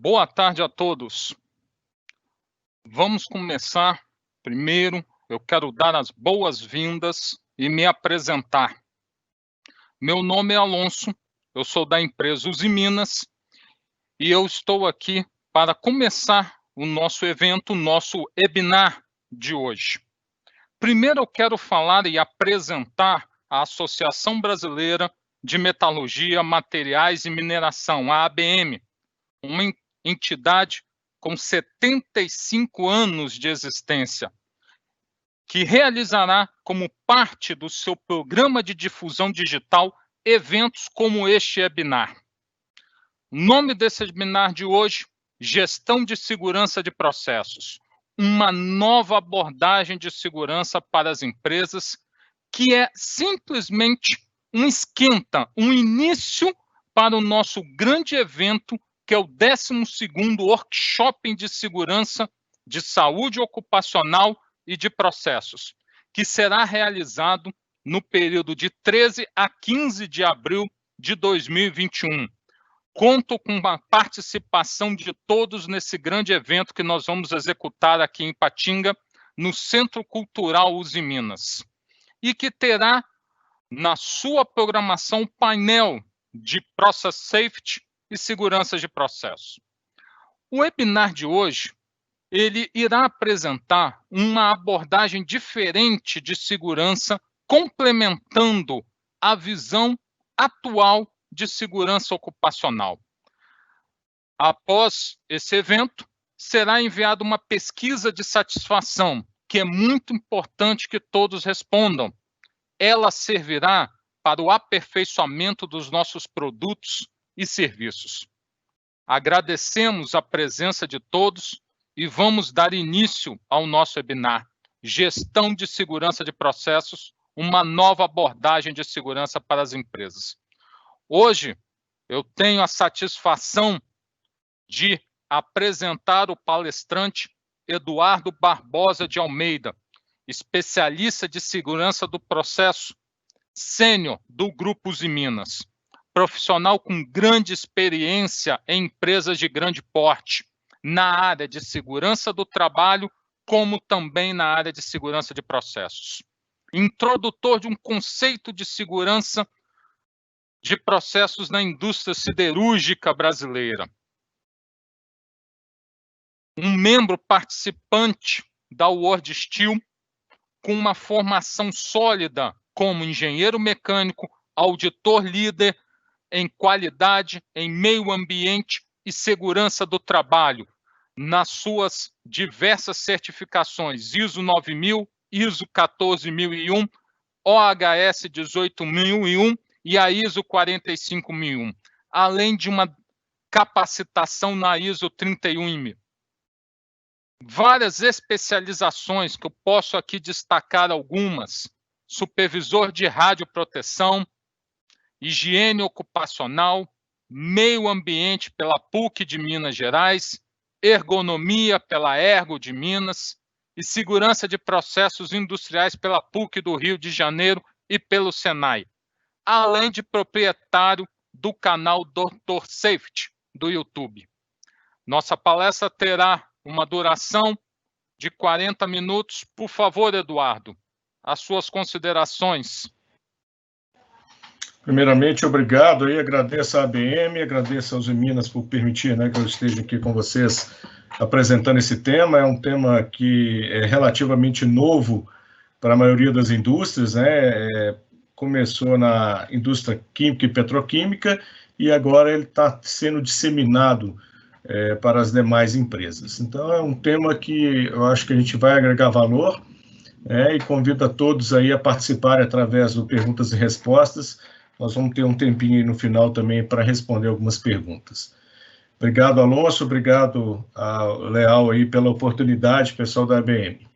Boa tarde a todos. Vamos começar. Primeiro, eu quero dar as boas-vindas e me apresentar. Meu nome é Alonso, eu sou da empresa Usiminas e eu estou aqui para começar o nosso evento, nosso webinar de hoje. Primeiro, eu quero falar e apresentar a Associação Brasileira de Metalurgia, Materiais e Mineração, a ABM, uma entidade com 75 anos de existência, que realizará como parte do seu programa de difusão digital eventos como este webinar. O nome desse webinar de hoje, Gestão de Segurança de Processos, uma nova abordagem de segurança para as empresas, que é simplesmente um esquenta, um início para o nosso grande evento, que é o 12º Workshop de Segurança de Saúde Ocupacional e de Processos, que será realizado no período de 13 a 15 de abril de 2021. Conto com a participação de todos nesse grande evento que nós vamos executar aqui em Ipatinga, no Centro Cultural Usiminas, e que terá na sua programação painel de Process Safety e segurança de processo. O webinar de hoje, ele irá apresentar uma abordagem diferente de segurança, complementando a visão atual de segurança ocupacional. Após esse evento, será enviada uma pesquisa de satisfação, que é muito importante que todos respondam. Ela servirá para o aperfeiçoamento dos nossos produtos e serviços. Agradecemos a presença de todos e vamos dar início ao nosso webinar, Gestão de Segurança de Processos, uma nova abordagem de segurança para as empresas. Hoje, eu tenho a satisfação de apresentar o palestrante Eduardo Barbosa de Almeida, especialista de segurança do processo, sênior do Grupo Usiminas, profissional com grande experiência em empresas de grande porte, na área de segurança do trabalho, como também na área de segurança de processos. Introdutor de um conceito de segurança de processos na indústria siderúrgica brasileira. Um membro participante da World Steel, com uma formação sólida como engenheiro mecânico, auditor líder em qualidade, em meio ambiente e segurança do trabalho, nas suas diversas certificações ISO 9000, ISO 14001, OHS 18001 e a ISO 45001, além de uma capacitação na ISO 31000. Várias especializações que eu posso aqui destacar algumas: supervisor de radioproteção, higiene ocupacional, meio ambiente pela PUC de Minas Gerais, ergonomia pela Ergo de Minas e segurança de processos industriais pela PUC do Rio de Janeiro e pelo Senai, além de proprietário do canal Dr. Safety do YouTube. Nossa palestra terá uma duração de 40 minutos. Por favor, Eduardo, as suas considerações. Primeiramente, obrigado, aí agradeço à ABM, agradeço aos Usiminas por permitir, que eu esteja aqui com vocês apresentando esse tema. É um tema que é relativamente novo para a maioria das indústrias, começou na indústria química e petroquímica e agora ele está sendo disseminado para as demais empresas. Então, é um tema que eu acho que a gente vai agregar valor, e convido a todos aí a participarem através do Perguntas e Respostas. Nós vamos ter um tempinho aí no final também para responder algumas perguntas. Obrigado, Alonso, obrigado ao Leal aí pela oportunidade, pessoal da ABM.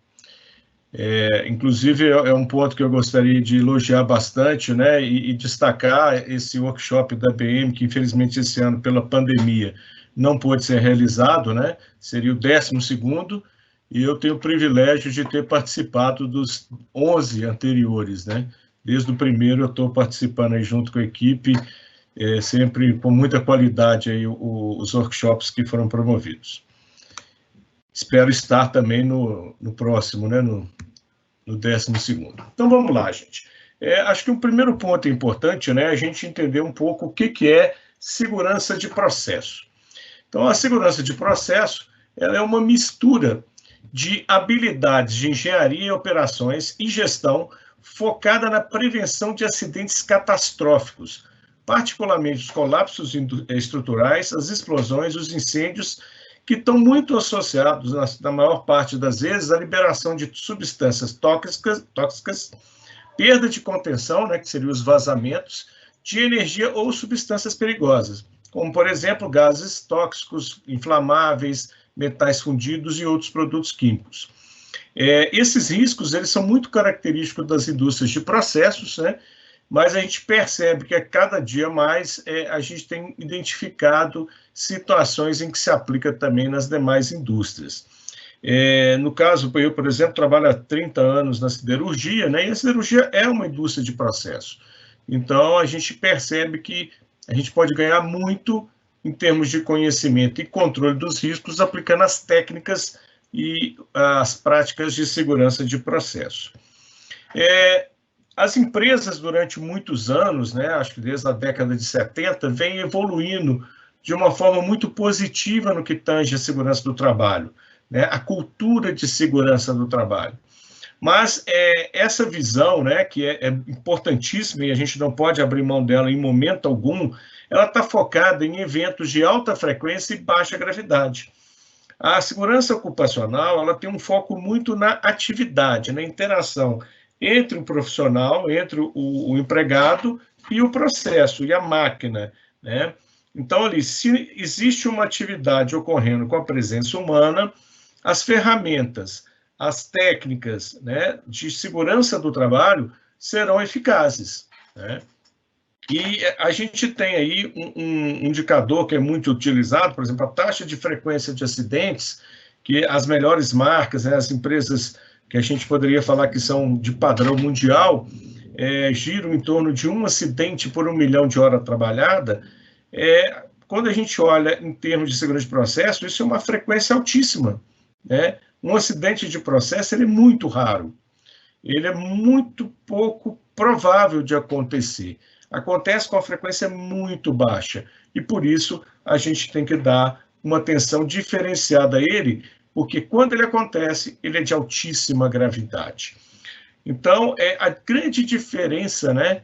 Inclusive, é um ponto que eu gostaria de elogiar bastante, e destacar esse workshop da ABM, que infelizmente esse ano, pela pandemia, não pôde ser realizado, seria o 12º, e eu tenho o privilégio de ter participado dos 11 anteriores, Desde o primeiro eu estou participando aí junto com a equipe, sempre com muita qualidade aí os workshops que foram promovidos. Espero estar também no próximo, né, no 12º. Então, vamos lá, gente. Acho que o primeiro ponto importante, né, a gente entender um pouco o que é segurança de processo. Então, a segurança de processo ela é uma mistura de habilidades de engenharia, operações e gestão focada na prevenção de acidentes catastróficos, particularmente os colapsos estruturais, as explosões, os incêndios, que estão muito associados, na maior parte das vezes, à liberação de substâncias tóxicas, perda de contenção, né, que seriam os vazamentos, de energia ou substâncias perigosas, como, por exemplo, gases tóxicos, inflamáveis, metais fundidos e outros produtos químicos. Esses riscos eles são muito característicos das indústrias de processos, né, mas a gente percebe que a cada dia mais a gente tem identificado situações em que se aplica também nas demais indústrias. No caso, eu, por exemplo, trabalho há 30 anos na siderurgia, né, e a siderurgia é uma indústria de processo. Então, a gente percebe que a gente pode ganhar muito em termos de conhecimento e controle dos riscos aplicando as técnicas e as práticas de segurança de processo. As empresas, durante muitos anos, né, acho que desde a década de 70, vêm evoluindo de uma forma muito positiva no que tange a segurança do trabalho, né, a cultura de segurança do trabalho. Mas essa visão, né, que é importantíssima e a gente não pode abrir mão dela em momento algum, ela está focada em eventos de alta frequência e baixa gravidade. A segurança ocupacional ela tem um foco muito na atividade, na interação entre o profissional, entre o empregado e o processo, e a máquina, né? Então, ali, se existe uma atividade ocorrendo com a presença humana, as ferramentas, as técnicas, né, de segurança do trabalho serão eficazes, né? E a gente tem aí um indicador que é muito utilizado, por exemplo, a taxa de frequência de acidentes, que as melhores marcas, né, as empresas que a gente poderia falar que são de padrão mundial, giram em torno de 1 acidente por 1 milhão de horas trabalhada. Quando a gente olha em termos de segurança de processo, isso é uma frequência altíssima, né? Um acidente de processo ele é muito raro, ele é muito pouco provável de acontecer. Acontece com uma frequência muito baixa, e por isso a gente tem que dar uma atenção diferenciada a ele, porque quando ele acontece, ele é de altíssima gravidade. Então, a grande diferença, né,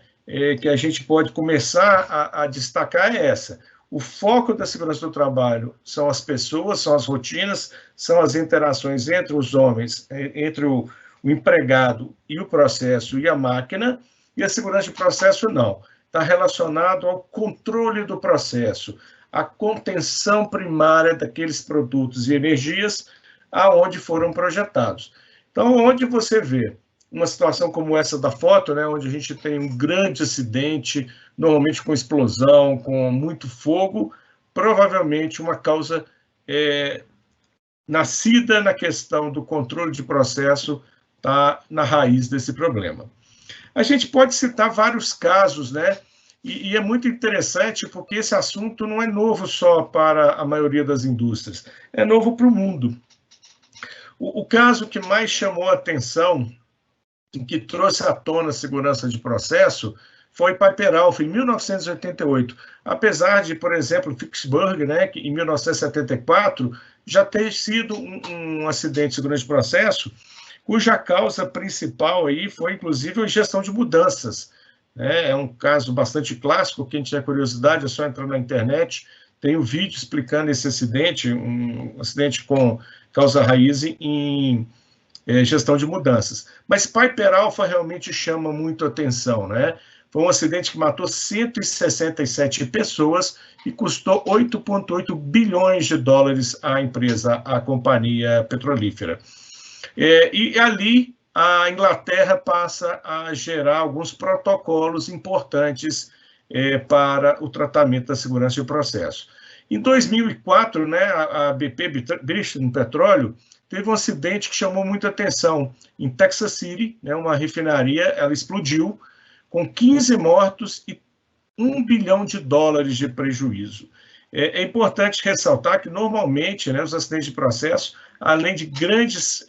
que a gente pode começar a destacar é essa. O foco da segurança do trabalho são as pessoas, são as rotinas, são as interações entre os homens, entre o empregado e o processo e a máquina, e a segurança de processo não. Está relacionado ao controle do processo, à contenção primária daqueles produtos e energias aonde foram projetados. Então, onde você vê uma situação como essa da foto, né, onde a gente tem um grande acidente, normalmente com explosão, com muito fogo, provavelmente uma causa nascida na questão do controle de processo está na raiz desse problema. A gente pode citar vários casos, né? E é muito interessante porque esse assunto não é novo só para a maioria das indústrias, é novo para o mundo. O caso que mais chamou a atenção e que trouxe à tona a segurança de processo foi Piper Alpha, em 1988. Apesar de, por exemplo, Vicksburg, né, que em 1974 já ter sido um acidente de segurança de processo, cuja causa principal aí foi, inclusive, a gestão de mudanças. É um caso bastante clássico, quem tiver curiosidade é só entrar na internet, tem um vídeo explicando esse acidente, um acidente com causa raiz em gestão de mudanças. Mas Piper Alpha realmente chama muito atenção, né? Foi um acidente que matou 167 pessoas e custou 8,8 bilhões de dólares à empresa, à companhia petrolífera. E ali a Inglaterra passa a gerar alguns protocolos importantes para o tratamento da segurança do processo. Em 2004, né, a BP, British Petroleum, teve um acidente que chamou muita atenção. Em Texas City, né, uma refinaria, ela explodiu, com 15 mortos e US$ 1 bilhão de prejuízo. É importante ressaltar que, normalmente, né, os acidentes de processo, além de grandes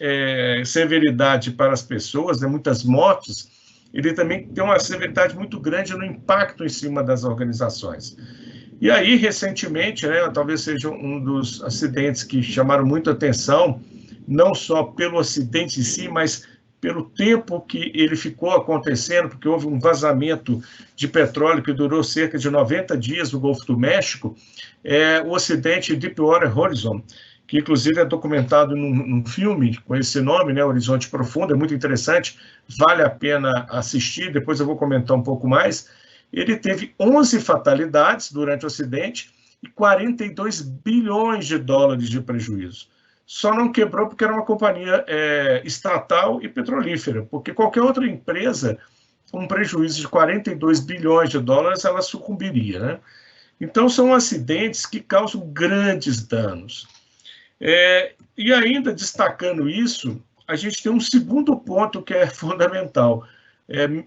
severidade para as pessoas, né, muitas mortes, ele também tem uma severidade muito grande no impacto em cima das organizações. E aí, recentemente, né, talvez seja um dos acidentes que chamaram muito atenção, não só pelo acidente em si, mas pelo tempo que ele ficou acontecendo, porque houve um vazamento de petróleo que durou cerca de 90 dias no Golfo do México, o acidente Deepwater Horizon, que inclusive é documentado num filme com esse nome, né, Horizonte Profundo, é muito interessante, vale a pena assistir, depois eu vou comentar um pouco mais. Ele teve 11 fatalidades durante o acidente e 42 bilhões de dólares de prejuízo. Só não quebrou porque era uma companhia estatal e petrolífera, porque qualquer outra empresa, com um prejuízo de 42 bilhões de dólares, ela sucumbiria, né? Então, são acidentes que causam grandes danos. E ainda destacando isso, a gente tem um segundo ponto que é fundamental.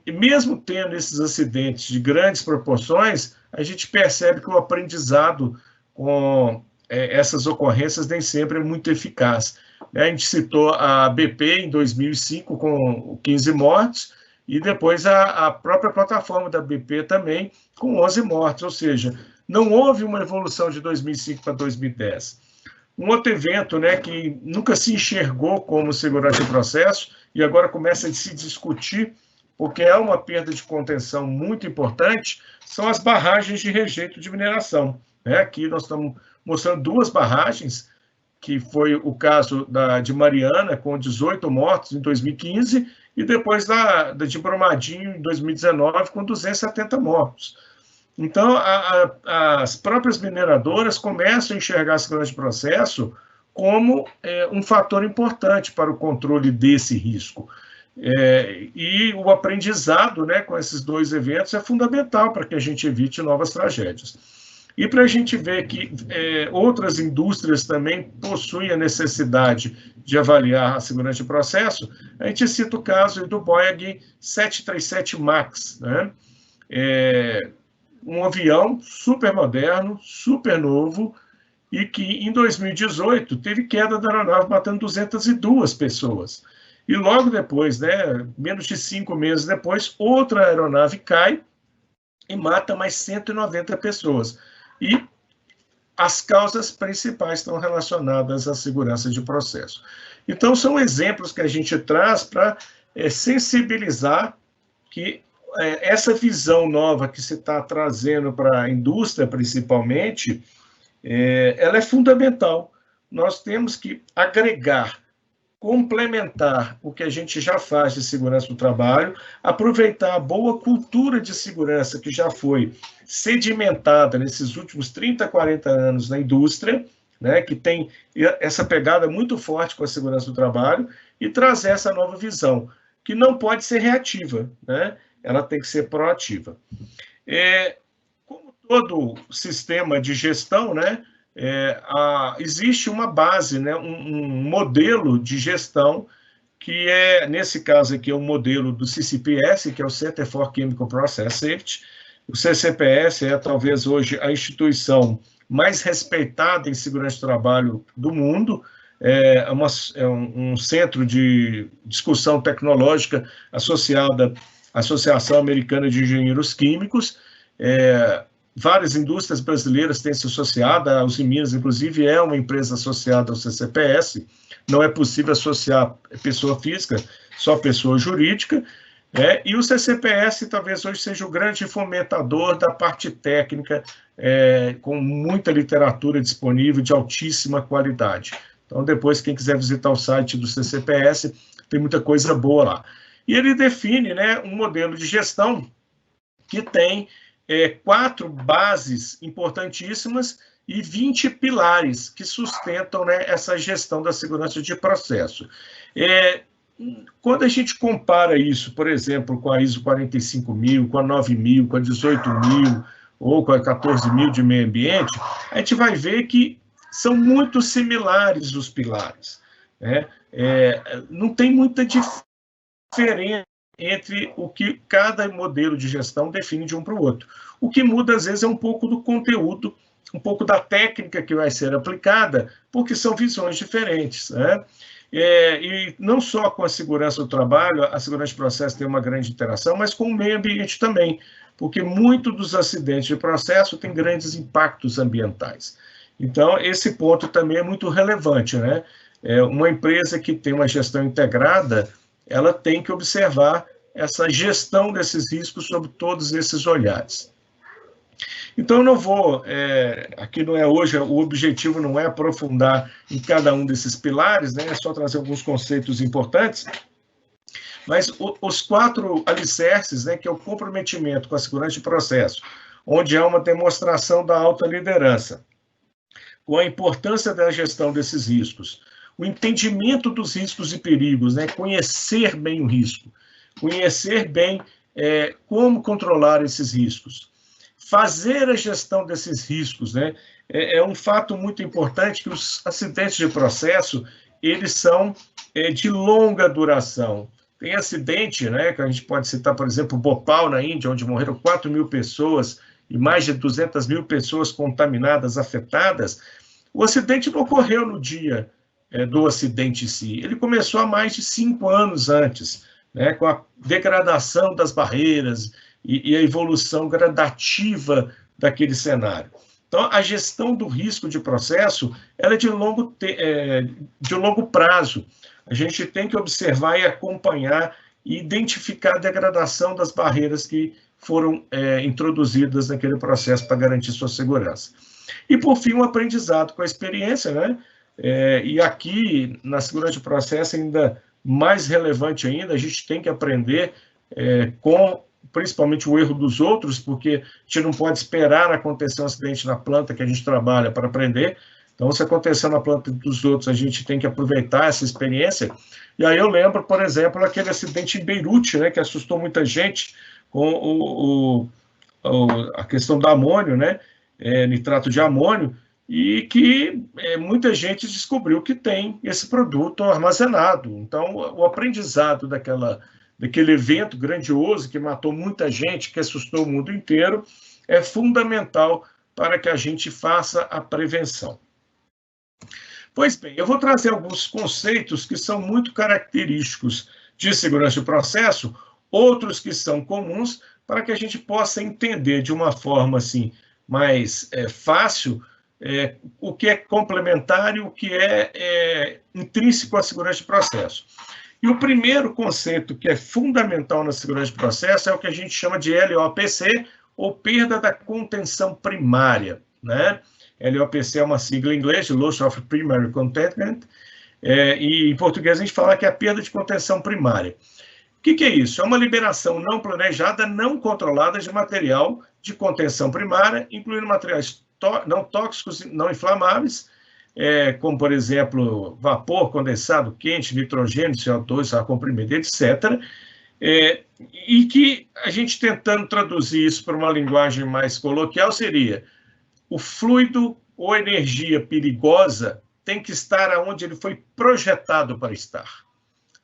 Mesmo tendo esses acidentes de grandes proporções, a gente percebe que o aprendizado com essas ocorrências nem sempre é muito eficaz. A gente citou a BP em 2005 com 15 mortes, e depois a própria plataforma da BP também com 11 mortes, ou seja, não houve uma evolução de 2005 para 2010. Um outro evento, né, que nunca se enxergou como segurança de processo e agora começa a se discutir, porque é uma perda de contenção muito importante, são as barragens de rejeito de mineração. Aqui nós estamos mostrando duas barragens, que foi o caso de Mariana, com 18 mortos em 2015, e depois de Brumadinho, em 2019, com 270 mortos. Então, as próprias mineradoras começam a enxergar a segurança de processo como um fator importante para o controle desse risco. E o aprendizado, né, com esses dois eventos é fundamental para que a gente evite novas tragédias. E para a gente ver que outras indústrias também possuem a necessidade de avaliar a segurança de processo, a gente cita o caso do Boeing 737 MAX, né? Um avião super moderno, super novo, e que em 2018 teve queda da aeronave, matando 202 pessoas. E logo depois, né, menos de 5 meses depois, outra aeronave cai e mata mais 190 pessoas. E as causas principais estão relacionadas à segurança de processo. Então, são exemplos que a gente traz para sensibilizar que essa visão nova que se está trazendo para a indústria, principalmente, ela é fundamental. Nós temos que agregar, complementar o que a gente já faz de segurança do trabalho, aproveitar a boa cultura de segurança que já foi sedimentada nesses últimos 30, 40 anos na indústria, né, que tem essa pegada muito forte com a segurança do trabalho, e trazer essa nova visão, que não pode ser reativa, né? Ela tem que ser proativa. Como todo sistema de gestão, né, existe uma base, né, um modelo de gestão que nesse caso aqui, é um modelo do CCPS, que é o Center for Chemical Process Safety. O CCPS é talvez hoje a instituição mais respeitada em segurança de trabalho do mundo, é um centro de discussão tecnológica associada à Associação Americana de Engenheiros Químicos. Várias indústrias brasileiras têm se associado, a Uzi Minas, inclusive, é uma empresa associada ao CCPS, não é possível associar pessoa física, só pessoa jurídica, e o CCPS talvez hoje seja o grande fomentador da parte técnica, com muita literatura disponível de altíssima qualidade. Então, depois, quem quiser visitar o site do CCPS, tem muita coisa boa lá. E ele define, né, um modelo de gestão que tem 4 bases importantíssimas e 20 pilares que sustentam, né, essa gestão da segurança de processo. Quando a gente compara isso, por exemplo, com a ISO 45000, com a 9000, com a 18000 ou com a 14000 de meio ambiente, a gente vai ver que são muito similares os pilares, né? Não tem muita diferença entre o que cada modelo de gestão define de um para o outro. O que muda, às vezes, é um pouco do conteúdo, um pouco da técnica que vai ser aplicada, porque são visões diferentes, né? E não só com a segurança do trabalho, a segurança de processo tem uma grande interação, mas com o meio ambiente também, porque muito dos acidentes de processo têm grandes impactos ambientais. Então, esse ponto também é muito relevante, né? Uma empresa que tem uma gestão integrada, ela tem que observar essa gestão desses riscos sob todos esses olhares. Então, eu não vou, aqui não é hoje, o objetivo não é aprofundar em cada um desses pilares, né? É só trazer alguns conceitos importantes, mas os 4 alicerces, né, que é o comprometimento com a segurança de processo, onde há uma demonstração da alta liderança, com a importância da gestão desses riscos, o entendimento dos riscos e perigos, né, conhecer bem o risco, conhecer bem como controlar esses riscos, fazer a gestão desses riscos, né? É um fato muito importante que os acidentes de processo, eles são de longa duração. Tem acidente, né, que a gente pode citar, por exemplo, Bhopal, na Índia, onde morreram 4.000 pessoas e mais de 200.000 pessoas contaminadas, afetadas. O acidente não ocorreu no dia do acidente em si, ele começou há mais de 5 anos antes, né, com a degradação das barreiras e a evolução gradativa daquele cenário. Então, a gestão do risco de processo ela é de longo prazo. A gente tem que observar e acompanhar e identificar a degradação das barreiras que foram introduzidas naquele processo para garantir sua segurança. E, por fim, o aprendizado com a experiência, né? E aqui, na segurança de processo, ainda mais relevante ainda, a gente tem que aprender com principalmente o erro dos outros, porque a gente não pode esperar acontecer um acidente na planta que a gente trabalha para aprender. Então, se acontecer na planta dos outros, a gente tem que aproveitar essa experiência. E aí eu lembro, por exemplo, aquele acidente em Beirute, né, que assustou muita gente com a questão do amônio, né, nitrato de amônio, e que muita gente descobriu que tem esse produto armazenado. Então, o aprendizado daquele evento grandioso que matou muita gente, que assustou o mundo inteiro, é fundamental para que a gente faça a prevenção. Pois bem, eu vou trazer alguns conceitos que são muito característicos de segurança de processo, outros que são comuns, para que a gente possa entender de uma forma assim, mais fácil o que é complementar e o que é intrínseco à segurança de processo. E o primeiro conceito que é fundamental na segurança de processo é o que a gente chama de LOPC, ou perda da contenção primária, né? LOPC é uma sigla em inglês, Loss of Primary Containment, e em português a gente fala que é a perda de contenção primária. O que é isso? É uma liberação não planejada, não controlada de material de contenção primária, incluindo materiais não tóxicos, não inflamáveis, como, por exemplo, vapor, condensado quente, nitrogênio, CO2, ar comprimido, etc., e que a gente tentando traduzir isso para uma linguagem mais coloquial seria: o fluido ou energia perigosa tem que estar onde ele foi projetado para estar.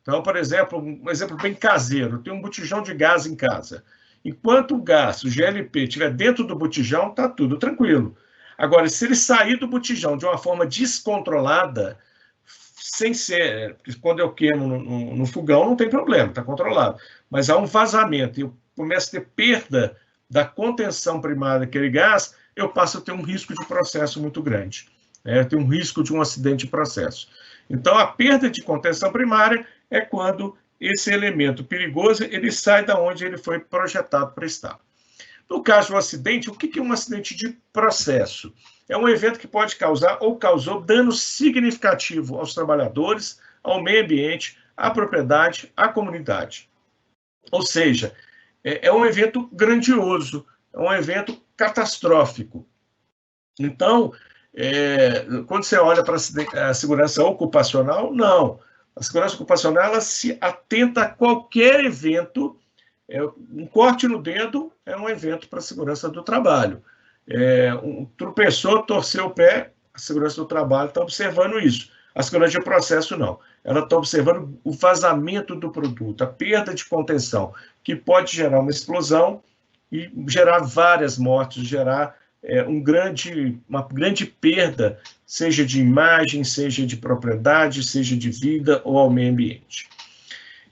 Então, por exemplo, um exemplo bem caseiro, tem um botijão de gás em casa. Enquanto o gás, o GLP, estiver dentro do botijão, está tudo tranquilo. Agora, se ele sair do botijão de uma forma descontrolada, sem ser, quando eu queimo no fogão, não tem problema, está controlado. Mas há um vazamento e eu começo a ter perda da contenção primária daquele gás, eu passo a ter um risco de processo muito grande. Eu tenho um risco de um acidente de processo. Então, a perda de contenção primária é quando esse elemento perigoso ele sai da onde ele foi projetado para estar. No caso do acidente, o que é um acidente de processo? É um evento que pode causar ou causou dano significativo aos trabalhadores, ao meio ambiente, à propriedade, à comunidade. Ou seja, é um evento grandioso, é um evento catastrófico. Então, quando você olha para a segurança ocupacional, não. A segurança ocupacional ela se atenta a qualquer evento. Um corte no dedo é um evento para a segurança do trabalho. Um tropeçou, torceu o pé, a segurança do trabalho está observando isso. A segurança de processo, não. Ela está observando o vazamento do produto, a perda de contenção, que pode gerar uma explosão e gerar várias mortes, gerar uma grande perda, seja de imagem, seja de propriedade, seja de vida ou ao meio ambiente.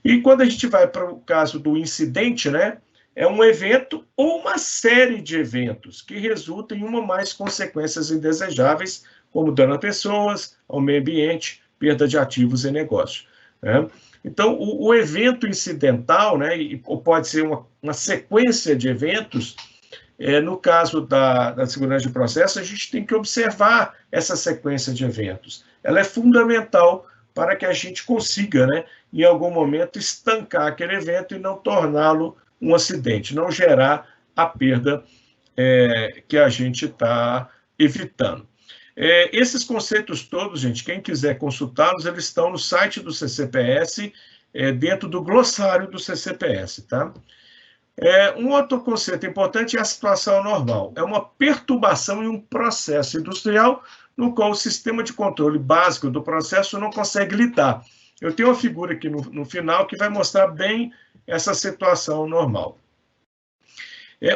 E quando a gente vai para o caso do incidente, né, é um evento ou uma série de eventos que resultam em uma ou mais consequências indesejáveis, como dano a pessoas, ao meio ambiente, perda de ativos e negócios. Né? Então, o evento incidental, né, ou pode ser uma sequência de eventos, no caso da segurança de processo, a gente tem que observar essa sequência de eventos. Ela é fundamental para que a gente consiga, né, em algum momento, estancar aquele evento e não torná-lo um acidente, não gerar a perda que a gente está evitando. Esses conceitos todos, gente, quem quiser consultá-los, eles estão no site do CCPS, dentro do glossário do CCPS, tá? Um outro conceito importante é a situação normal. É uma perturbação em um processo industrial no qual o sistema de controle básico do processo não consegue lidar. Eu tenho uma figura aqui no final que vai mostrar bem essa situação normal.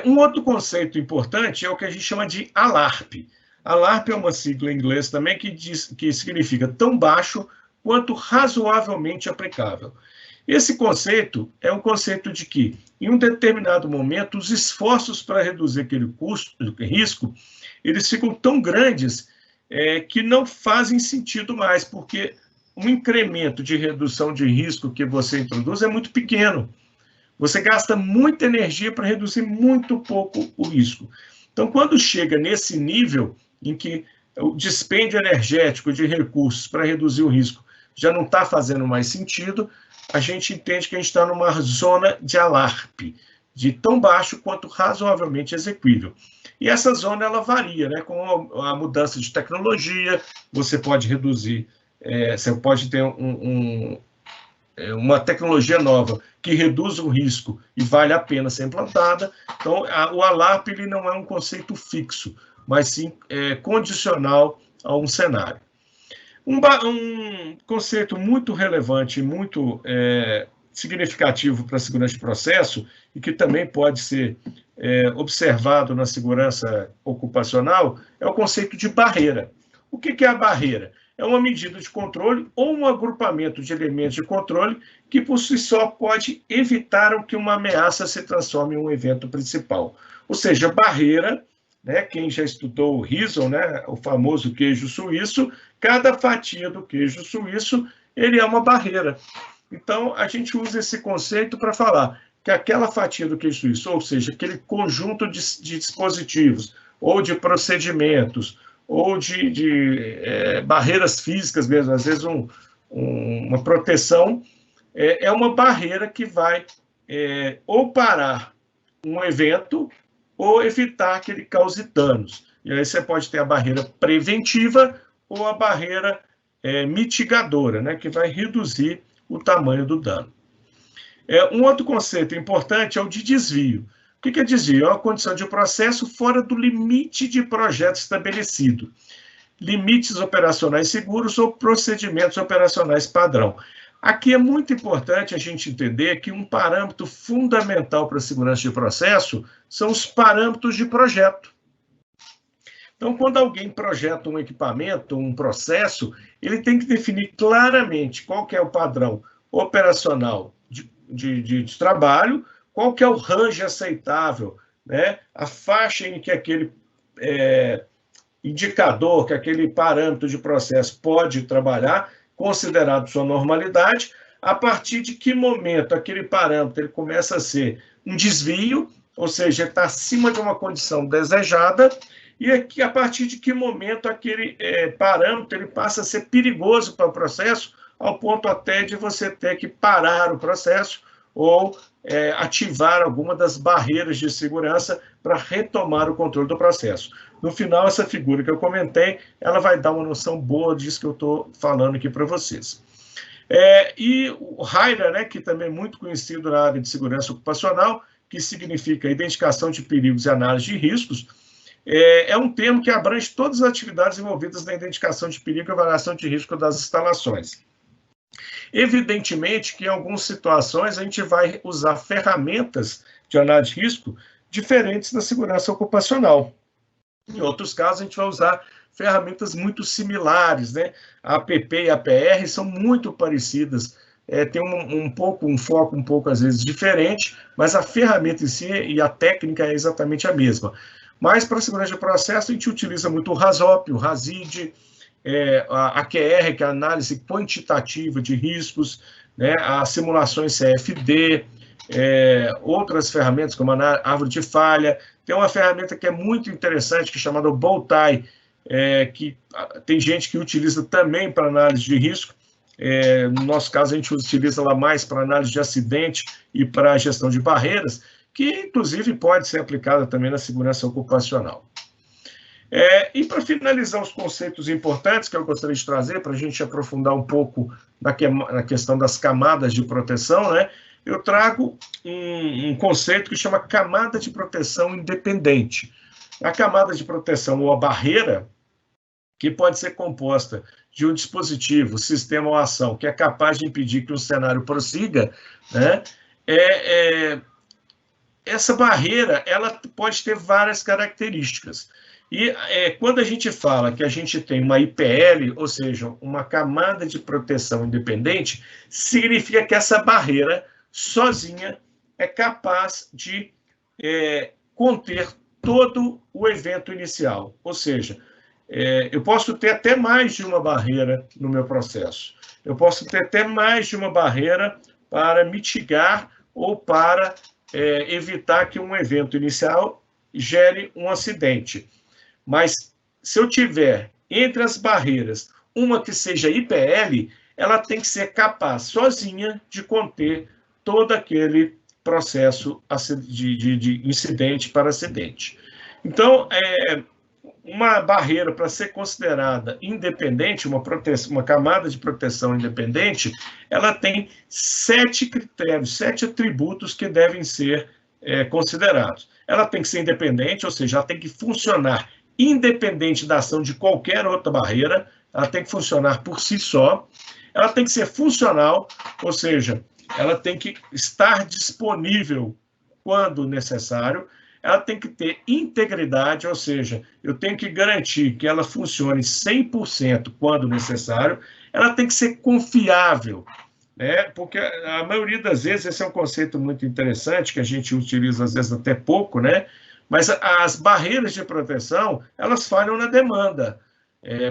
Um outro conceito importante é o que a gente chama de ALARP. ALARP é uma sigla em inglês também que significa tão baixo quanto razoavelmente aplicável. Esse conceito é um conceito de que, em um determinado momento, os esforços para reduzir aquele risco, eles ficam tão grandes que não fazem sentido mais, porque um incremento de redução de risco que você introduz é muito pequeno. Você gasta muita energia para reduzir muito pouco o risco. Então, quando chega nesse nível em que o dispêndio energético de recursos para reduzir o risco já não está fazendo mais sentido, a gente entende que a gente está numa zona de ALARP, de tão baixo quanto razoavelmente exequível. E essa zona, ela varia, né? Com a mudança de tecnologia, você pode reduzir, você pode ter uma tecnologia nova que reduz o risco e vale a pena ser implantada. Então, o ALARP ele não é um conceito fixo, mas sim condicional a um cenário. Um conceito muito relevante e muito significativo para a segurança de processo e que também pode ser observado na segurança ocupacional é o conceito de barreira. O que é a barreira? É uma medida de controle ou um agrupamento de elementos de controle que, por si só, pode evitar que uma ameaça se transforme em um evento principal. Ou seja, barreira, né, quem já estudou o Riesel, né, o famoso queijo suíço, cada fatia do queijo suíço ele é uma barreira. Então, a gente usa esse conceito para falar que aquela fatia do queijo suíço, ou seja, aquele conjunto de dispositivos ou de procedimentos, ou de barreiras físicas mesmo, às vezes uma proteção, é uma barreira que vai ou parar um evento ou evitar que ele cause danos. E aí você pode ter a barreira preventiva ou a barreira mitigadora, né, que vai reduzir o tamanho do dano. Um outro conceito importante é o de desvio. O que é desvio? É uma condição de processo fora do limite de projeto estabelecido. Limites operacionais seguros ou procedimentos operacionais padrão. Aqui é muito importante a gente entender que um parâmetro fundamental para a segurança de processo são os parâmetros de projeto. Então, quando alguém projeta um equipamento, um processo, ele tem que definir claramente qual que é o padrão operacional de trabalho, qual que é o range aceitável, né? A faixa em que aquele indicador, que aquele parâmetro de processo pode trabalhar, considerado sua normalidade, a partir de que momento aquele parâmetro ele começa a ser um desvio, ou seja, está acima de uma condição desejada, e aqui, a partir de que momento aquele parâmetro ele passa a ser perigoso para o processo, ao ponto até de você ter que parar o processo ou ativar alguma das barreiras de segurança para retomar o controle do processo. No final, essa figura que eu comentei, ela vai dar uma noção boa disso que eu estou falando aqui para vocês. E o HIRA, né, que também é muito conhecido na área de segurança ocupacional, que significa identificação de perigos e análise de riscos, é um termo que abrange todas as atividades envolvidas na identificação de perigo e avaliação de risco das instalações. Evidentemente que em algumas situações a gente vai usar ferramentas de análise de risco diferentes da segurança ocupacional. Em outros casos, a gente vai usar ferramentas muito similares, né? A APP e a APR são muito parecidas, tem um foco um pouco, às vezes, diferente, mas a ferramenta em si e a técnica é exatamente a mesma. Mas, para a segurança de processo, a gente utiliza muito o RASOP, o RASID, a AQR, que é a análise quantitativa de riscos, né? As simulações CFD, outras ferramentas, como a árvore de falha. Tem uma ferramenta que é muito interessante, que é chamada Bowtie, que tem gente que utiliza também para análise de risco. No nosso caso, a gente utiliza ela mais para análise de acidente e para gestão de barreiras, que, inclusive, pode ser aplicada também na segurança ocupacional. E para finalizar os conceitos importantes que eu gostaria de trazer, para a gente aprofundar um pouco na questão das camadas de proteção, né, eu trago um conceito que chama camada de proteção independente. A camada de proteção, ou a barreira, que pode ser composta de um dispositivo, sistema ou ação, que é capaz de impedir que um cenário prossiga, né, essa barreira ela pode ter várias características. E quando a gente fala que a gente tem uma IPL, ou seja, uma camada de proteção independente, significa que essa barreira sozinha é capaz de conter todo o evento inicial. Ou seja, eu posso ter até mais de uma barreira no meu processo. Eu posso ter até mais de uma barreira para mitigar ou para evitar que um evento inicial gere um acidente. Mas se eu tiver entre as barreiras uma que seja IPL, ela tem que ser capaz sozinha de conter todo aquele processo de incidente para acidente. Então, uma barreira para ser considerada independente, uma camada de proteção independente, ela tem 7 critérios, 7 atributos que devem ser considerados. Ela tem que ser independente, ou seja, ela tem que funcionar independente da ação de qualquer outra barreira, ela tem que funcionar por si só, ela tem que ser funcional, ou seja, ela tem que estar disponível quando necessário, ela tem que ter integridade, ou seja, eu tenho que garantir que ela funcione 100% quando necessário, ela tem que ser confiável, né? Porque a maioria das vezes, esse é um conceito muito interessante, que a gente utiliza às vezes até pouco, né? Mas as barreiras de proteção, elas falham na demanda,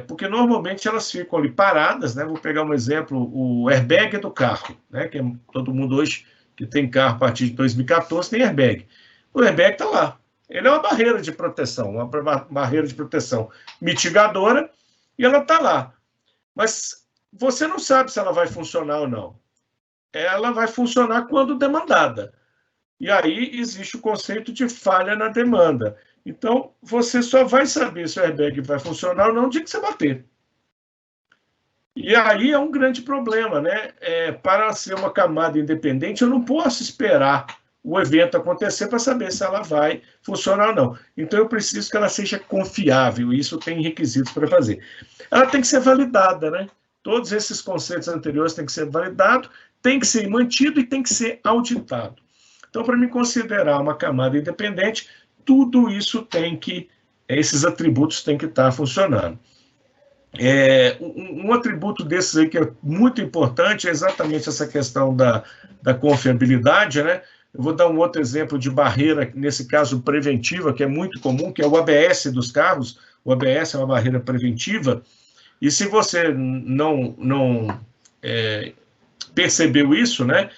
porque normalmente elas ficam ali paradas, né? Vou pegar um exemplo, o airbag do carro, né? Que todo mundo hoje que tem carro a partir de 2014 tem airbag. O airbag está lá. Ele é uma barreira de proteção, uma barreira de proteção mitigadora, e ela está lá. Mas você não sabe se ela vai funcionar ou não. Ela vai funcionar quando demandada. E aí existe o conceito de falha na demanda. Então, você só vai saber se o airbag vai funcionar ou não no dia que você bater. E aí é um grande problema, né? Para ser uma camada independente, eu não posso esperar o evento acontecer para saber se ela vai funcionar ou não. Então, eu preciso que ela seja confiável, e isso tem requisitos para fazer. Ela tem que ser validada, né? Todos esses conceitos anteriores têm que ser validados, tem que ser mantido e tem que ser auditado. Então, para me considerar uma camada independente, tudo isso tem que, esses atributos têm que estar funcionando. Um atributo desses aí que é muito importante é exatamente essa questão da confiabilidade, né? Eu vou dar um outro exemplo de barreira, nesse caso preventiva, que é muito comum, que é o ABS dos carros. O ABS é uma barreira preventiva, e se você não percebeu isso, né?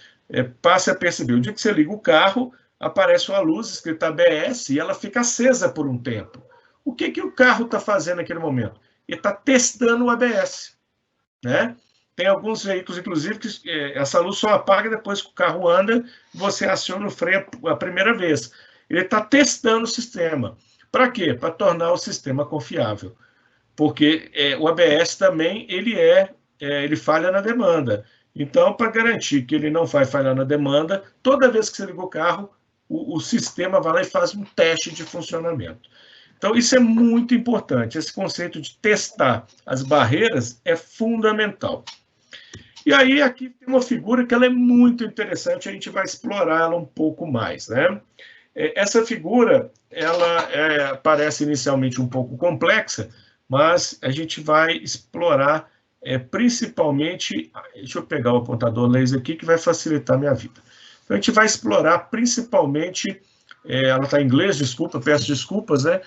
Passe a perceber. O dia que você liga o carro, aparece uma luz escrita ABS e ela fica acesa por um tempo. O que o carro está fazendo naquele momento? Ele está testando o ABS, né? Tem alguns veículos, inclusive, que essa luz só apaga depois que o carro anda, você aciona o freio a primeira vez. Ele está testando o sistema. Para quê? Para tornar o sistema confiável. Porque o ABS também, ele falha na demanda. Então, para garantir que ele não vai falhar na demanda, toda vez que você liga o carro, o sistema vai lá e faz um teste de funcionamento. Então, isso é muito importante. Esse conceito de testar as barreiras é fundamental. E aí, aqui tem uma figura que ela é muito interessante, a gente vai explorá-la um pouco mais, né? Essa figura, ela parece inicialmente um pouco complexa, mas a gente vai explorar principalmente... Deixa eu pegar o apontador laser aqui, que vai facilitar a minha vida. Então, a gente vai explorar principalmente... ela está em inglês, desculpa, peço desculpas, né?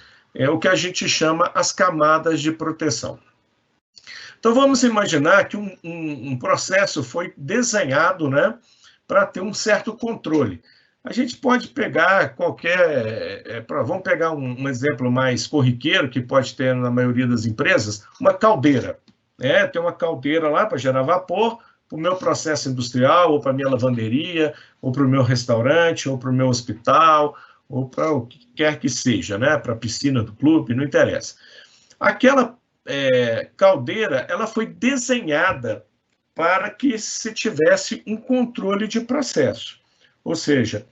O que a gente chama as camadas de proteção. Então, vamos imaginar que um processo foi desenhado, né, para ter um certo controle. A gente pode pegar qualquer... vamos pegar um exemplo mais corriqueiro, que pode ter na maioria das empresas, uma caldeira. Tem uma caldeira lá para gerar vapor, para o meu processo industrial, ou para a minha lavanderia, ou para o meu restaurante, ou para o meu hospital, ou para o que quer que seja, né, para a piscina do clube, não interessa. Aquela caldeira, ela foi desenhada para que se tivesse um controle de processo. Ou seja,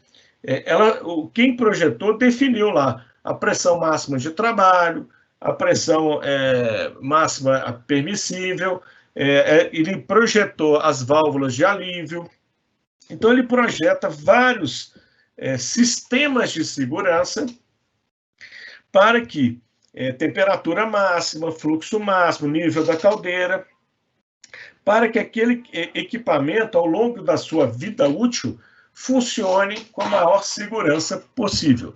quem projetou definiu lá a pressão máxima de trabalho, a pressão máxima permissível, ele projetou as válvulas de alívio. Então, ele projeta vários sistemas de segurança para que temperatura máxima, fluxo máximo, nível da caldeira, para que aquele equipamento, ao longo da sua vida útil, funcione com a maior segurança possível.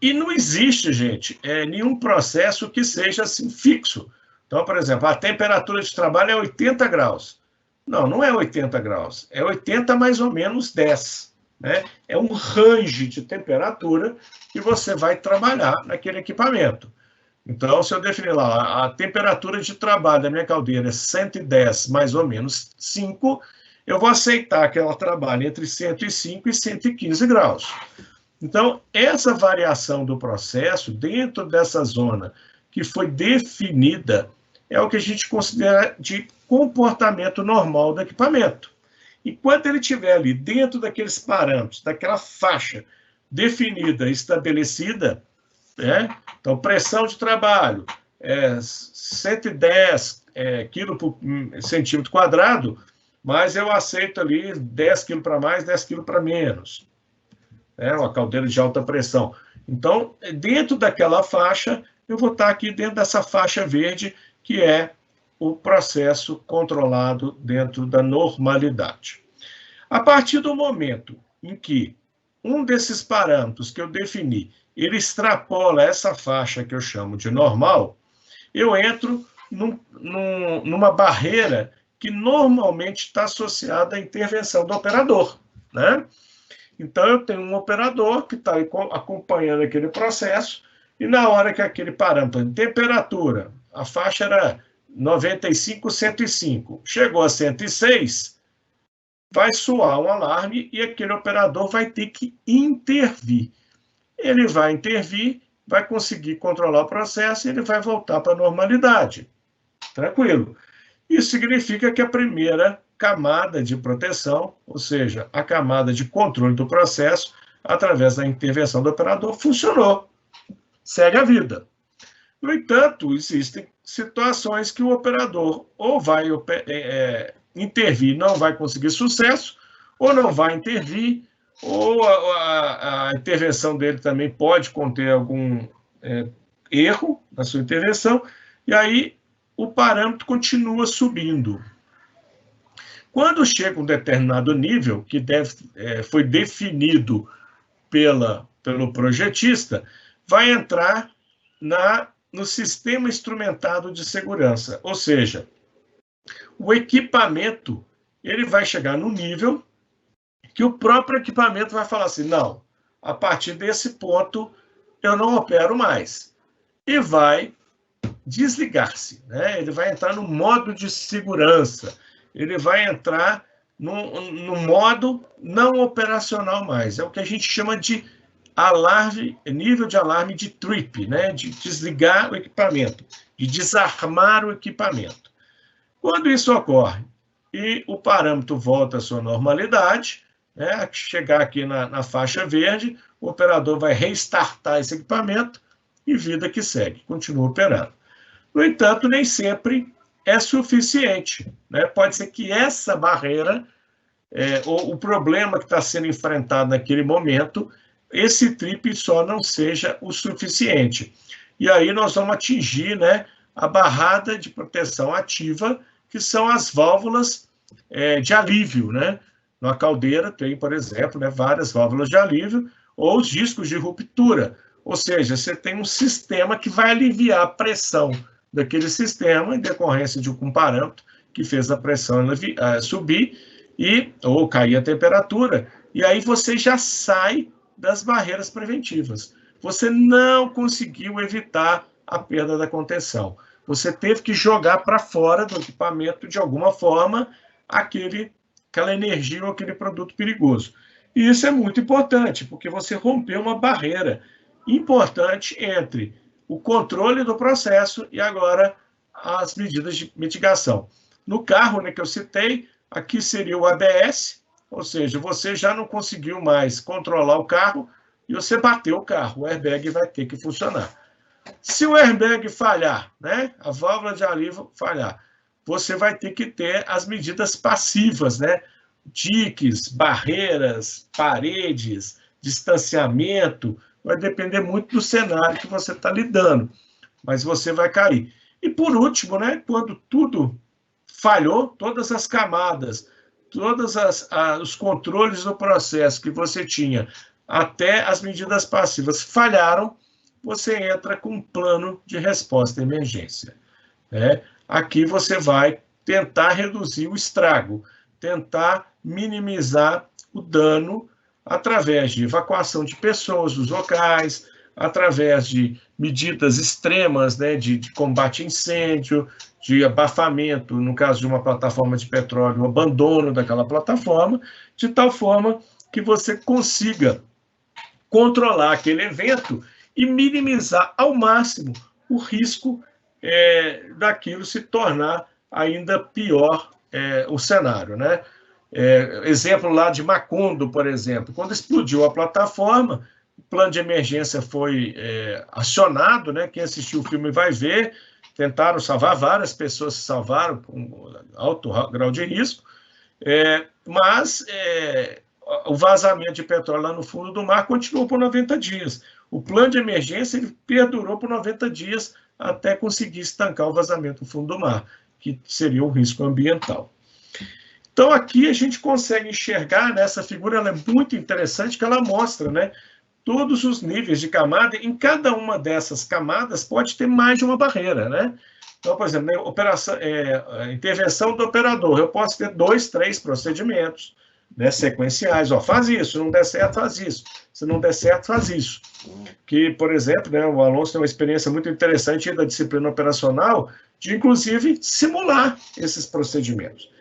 E não existe, gente, nenhum processo que seja assim fixo. Então, por exemplo, a temperatura de trabalho é 80 graus. Não, não é 80 graus, é 80 mais ou menos 10. Né? É um range de temperatura que você vai trabalhar naquele equipamento. Então, se eu definir lá, a temperatura de trabalho da minha caldeira é 110 mais ou menos 5, eu vou aceitar que ela trabalhe entre 105 e 115 graus. Então, essa variação do processo, dentro dessa zona que foi definida, é o que a gente considera de comportamento normal do equipamento. E quando ele estiver ali dentro daqueles parâmetros, daquela faixa definida, estabelecida, então pressão de trabalho, 110 kg por centímetro quadrado, mas eu aceito ali 10 kg para mais, 10 kg para menos. Uma caldeira de alta pressão. Então, dentro daquela faixa, eu vou estar aqui dentro dessa faixa verde, que é o processo controlado dentro da normalidade. A partir do momento em que um desses parâmetros que eu defini, ele extrapola essa faixa que eu chamo de normal, eu entro numa barreira que normalmente está associada à intervenção do operador, né? Então, eu tenho um operador que está acompanhando aquele processo, e na hora que aquele parâmetro de temperatura, a faixa era 95, 105, chegou a 106, vai soar um alarme e aquele operador vai ter que intervir. Ele vai intervir, vai conseguir controlar o processo e ele vai voltar para a normalidade. Tranquilo. Isso significa que a primeira camada de proteção, ou seja, a camada de controle do processo, através da intervenção do operador, funcionou. Segue a vida. No entanto, existem situações que o operador ou vai intervir, não vai conseguir sucesso, ou não vai intervir, ou a intervenção dele também pode conter algum erro na sua intervenção, e aí o parâmetro continua subindo. Quando chega um determinado nível, que foi definido pelo projetista, vai entrar no sistema instrumentado de segurança, ou seja, o equipamento ele vai chegar no nível que o próprio equipamento vai falar assim, não, a partir desse ponto eu não opero mais, e vai desligar-se, né? Ele vai entrar no modo de segurança, ele vai entrar no modo não operacional mais, é o que a gente chama de alarme, nível de alarme de trip, né? De desligar o equipamento, de desarmar o equipamento. Quando isso ocorre e o parâmetro volta à sua normalidade, né? Chegar aqui na faixa verde, o operador vai restartar esse equipamento e vida que segue, continua operando. No entanto, nem sempre é suficiente, né? Pode ser que essa barreira, o problema que está sendo enfrentado naquele momento, esse trip só não seja o suficiente. E aí nós vamos atingir, né, a barrada de proteção ativa, que são as válvulas de alívio, né? Na caldeira tem, por exemplo, né, várias válvulas de alívio, ou os discos de ruptura. Ou seja, você tem um sistema que vai aliviar a pressão daquele sistema em decorrência de um parâmetro que fez a pressão subir ou cair a temperatura, e aí você já sai das barreiras preventivas. Você não conseguiu evitar a perda da contenção. Você teve que jogar para fora do equipamento, de alguma forma, aquela energia ou aquele produto perigoso. E isso é muito importante, porque você rompeu uma barreira importante entre o controle do processo e agora as medidas de mitigação. No carro, né, que eu citei, aqui seria o ABS, ou seja, você já não conseguiu mais controlar o carro e você bateu o carro, o airbag vai ter que funcionar. Se o airbag falhar, né, a válvula de alívio falhar, você vai ter que ter as medidas passivas, né, diques, barreiras, paredes, distanciamento, vai depender muito do cenário que você está lidando, mas você vai cair. E por último, né, quando tudo falhou, todas as camadas, todos os controles do processo que você tinha, até as medidas passivas falharam, você entra com um plano de resposta à emergência. Né? Aqui você vai tentar reduzir o estrago, tentar minimizar o dano através de evacuação de pessoas dos locais, através de medidas extremas, né, de combate a incêndio, de abafamento, no caso de uma plataforma de petróleo, o abandono daquela plataforma, de tal forma que você consiga controlar aquele evento e minimizar ao máximo o risco daquilo se tornar ainda pior o cenário, né? Exemplo lá de Macondo, por exemplo, quando explodiu a plataforma, o plano de emergência foi acionado, né? Quem assistiu o filme vai ver, tentaram salvar, várias pessoas se salvaram com alto grau de risco, mas o vazamento de petróleo lá no fundo do mar continuou por 90 dias. O plano de emergência ele perdurou por 90 dias até conseguir estancar o vazamento no fundo do mar, que seria um risco ambiental. Então, aqui a gente consegue enxergar, né, essa figura ela é muito interessante, que ela mostra, né, todos os níveis de camada. Em cada uma dessas camadas pode ter mais de uma barreira, né? Então, por exemplo, intervenção do operador, eu posso ter 2, 3 procedimentos, né, sequenciais. Faz isso, se não der certo, faz isso. Se não der certo, faz isso. Que, por exemplo, né, o Alonso tem uma experiência muito interessante da disciplina operacional de, inclusive, simular esses procedimentos.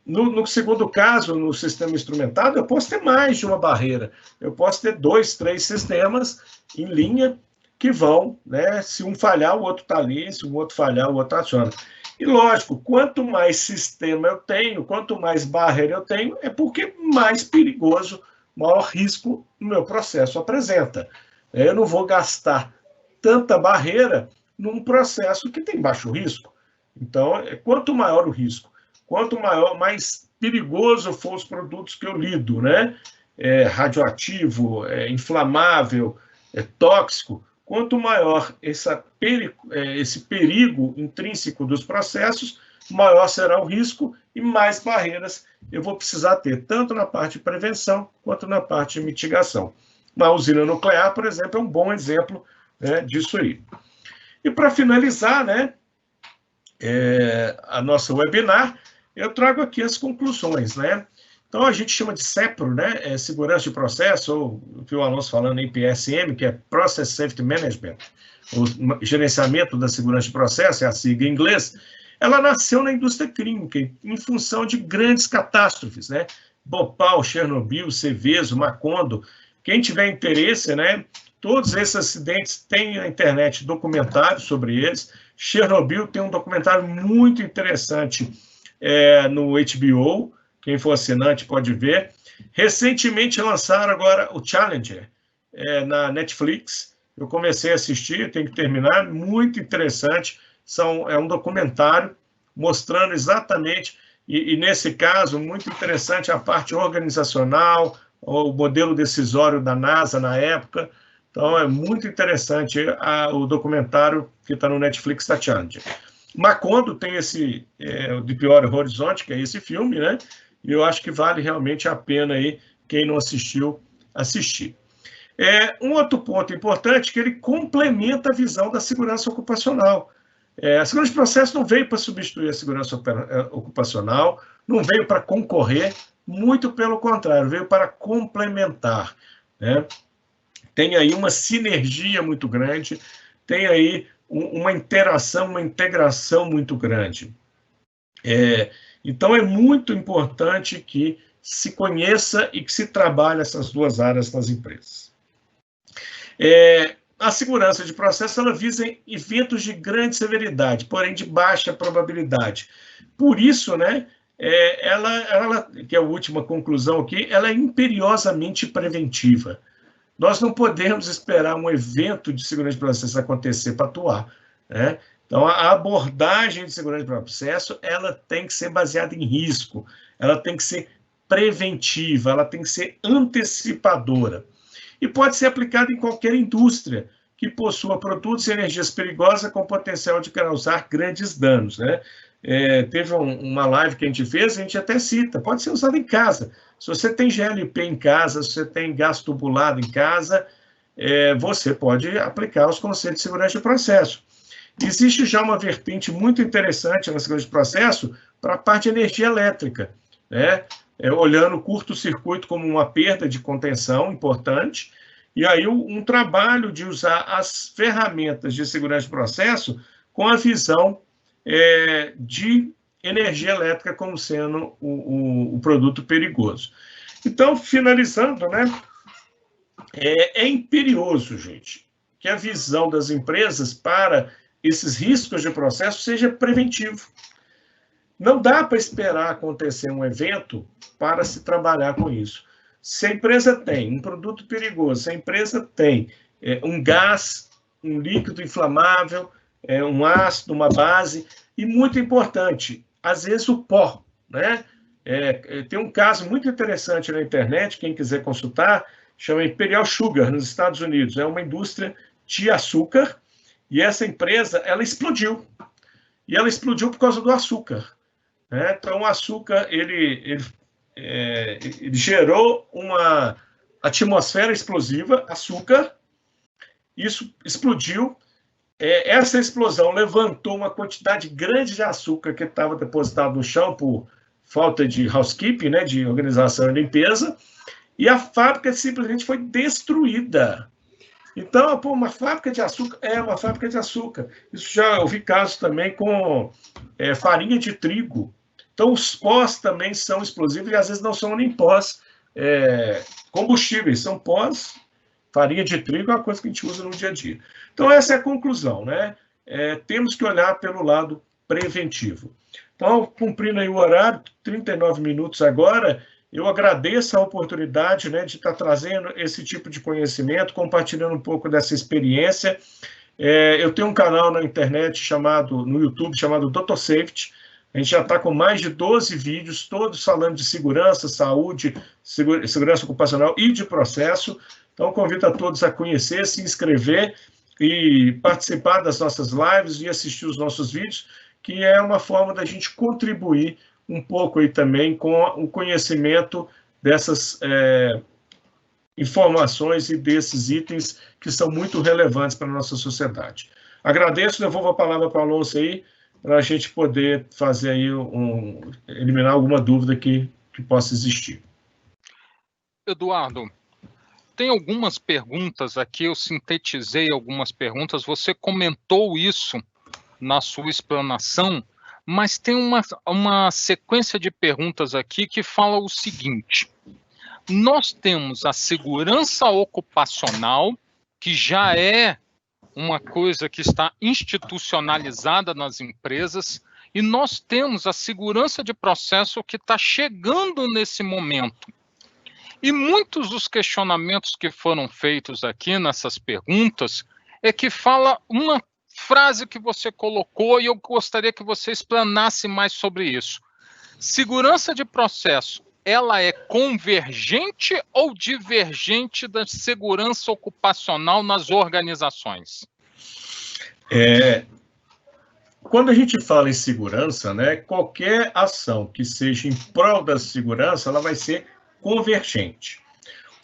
No segundo caso, no sistema instrumentado, eu posso ter mais de uma barreira. Eu posso ter 2, 3 sistemas em linha que vão, né? Se um falhar, o outro está ali, se o outro falhar, o outro aciona. E, lógico, quanto mais sistema eu tenho, quanto mais barreira eu tenho, é porque mais perigoso, maior risco o meu processo apresenta. Eu não vou gastar tanta barreira num processo que tem baixo risco. Então, quanto maior o risco, quanto mais perigoso for os produtos que eu lido, né? Radioativo, inflamável, tóxico, quanto maior esse perigo intrínseco dos processos, maior será o risco e mais barreiras eu vou precisar ter, tanto na parte de prevenção quanto na parte de mitigação. Uma usina nuclear, por exemplo, é um bom exemplo, né, disso aí. E para finalizar, né, a nossa webinar, eu trago aqui as conclusões, né? Então, a gente chama de SEPRO, né? Segurança de processo, ou o que o Alonso falando em PSM, que é Process Safety Management, o gerenciamento da segurança de processo, é a sigla em inglês. Ela nasceu na indústria química, em função de grandes catástrofes, né? Bhopal, Chernobyl, Seveso, Macondo. Quem tiver interesse, né? Todos esses acidentes têm na internet documentários sobre eles. Chernobyl tem um documentário muito interessante no HBO, quem for assinante pode ver. Recentemente lançaram agora o Challenger na Netflix. Eu comecei a assistir, tenho que terminar, muito interessante. É um documentário mostrando exatamente, e nesse caso, muito interessante a parte organizacional, o modelo decisório da NASA na época. Então, é muito interessante o documentário que está no Netflix da Challenger. Macondo tem o Deepwater Horizon, que é esse filme, né? E eu acho que vale realmente a pena aí, quem não assistiu, assistir. Um outro ponto importante é que ele complementa a visão da segurança ocupacional. A segurança de processo não veio para substituir a segurança ocupacional, não veio para concorrer, muito pelo contrário, veio para complementar, né? Tem aí uma sinergia muito grande, tem aí uma interação, uma integração muito grande. Então, é muito importante que se conheça e que se trabalhe essas duas áreas nas empresas. A segurança de processo, ela visa eventos de grande severidade, porém de baixa probabilidade. Por isso, né, ela, que é a última conclusão aqui, ela é imperiosamente preventiva. Nós não podemos esperar um evento de segurança de processo acontecer para atuar, né? Então, a abordagem de segurança de processo, ela tem que ser baseada em risco, ela tem que ser preventiva, ela tem que ser antecipadora. E pode ser aplicada em qualquer indústria que possua produtos e energias perigosas com potencial de causar grandes danos, né? Teve uma live que a gente até cita, pode ser usado em casa. Se você tem GLP em casa, se você tem gás tubulado em casa, você pode aplicar os conceitos de segurança de processo. Existe já uma vertente muito interessante na segurança de processo para a parte de energia elétrica, né? Olhando o curto-circuito como uma perda de contenção importante, e aí um trabalho de usar as ferramentas de segurança de processo com a visão de energia elétrica como sendo o produto perigoso. Então, finalizando, né, é imperioso, gente, que a visão das empresas para esses riscos de processo seja preventivo. Não dá para esperar acontecer um evento para se trabalhar com isso. Se a empresa tem um produto perigoso, se a empresa tem um gás, um líquido inflamável, um ácido, uma base, e muito importante, às vezes o pó, né? Tem um caso muito interessante na internet, quem quiser consultar, chama Imperial Sugar, nos Estados Unidos. É uma indústria de açúcar, e essa empresa, ela explodiu. E ela explodiu por causa do açúcar. Então, o açúcar, ele gerou uma atmosfera explosiva, açúcar, isso explodiu. Essa explosão levantou uma quantidade grande de açúcar que estava depositado no chão por falta de housekeeping, né, de organização e limpeza, e a fábrica simplesmente foi destruída. Então, uma fábrica de açúcar é uma fábrica de açúcar. Isso já ouvi casos também com farinha de trigo. Então, os pós também são explosivos e às vezes não são nem pós combustíveis, são pós. Farinha de trigo é uma coisa que a gente usa no dia a dia. Então, essa é a conclusão, né? Temos que olhar pelo lado preventivo. Então, cumprindo aí o horário, 39 minutos agora, eu agradeço a oportunidade, né, de estar trazendo esse tipo de conhecimento, compartilhando um pouco dessa experiência. Eu tenho um canal na internet no YouTube chamado Dr. Safety. A gente já está com mais de 12 vídeos, todos falando de segurança, saúde, segurança ocupacional e de processo. Então, convido a todos a conhecer, se inscrever e participar das nossas lives e assistir os nossos vídeos, que é uma forma da gente contribuir um pouco aí também com o conhecimento dessas informações e desses itens que são muito relevantes para a nossa sociedade. Agradeço, devolvo a palavra para o Alonso aí, para a gente poder fazer aí eliminar alguma dúvida que possa existir. Eduardo, tem algumas perguntas aqui, eu sintetizei algumas perguntas, você comentou isso na sua explanação, mas tem uma sequência de perguntas aqui que fala o seguinte: nós temos a segurança ocupacional, que já é uma coisa que está institucionalizada nas empresas, e nós temos a segurança de processo que está chegando nesse momento. E muitos dos questionamentos que foram feitos aqui nessas perguntas é que fala uma frase que você colocou e eu gostaria que você explanasse mais sobre isso. Segurança de processo, ela é convergente ou divergente da segurança ocupacional nas organizações? Quando a gente fala em segurança, né, qualquer ação que seja em prol da segurança, ela vai ser convergente.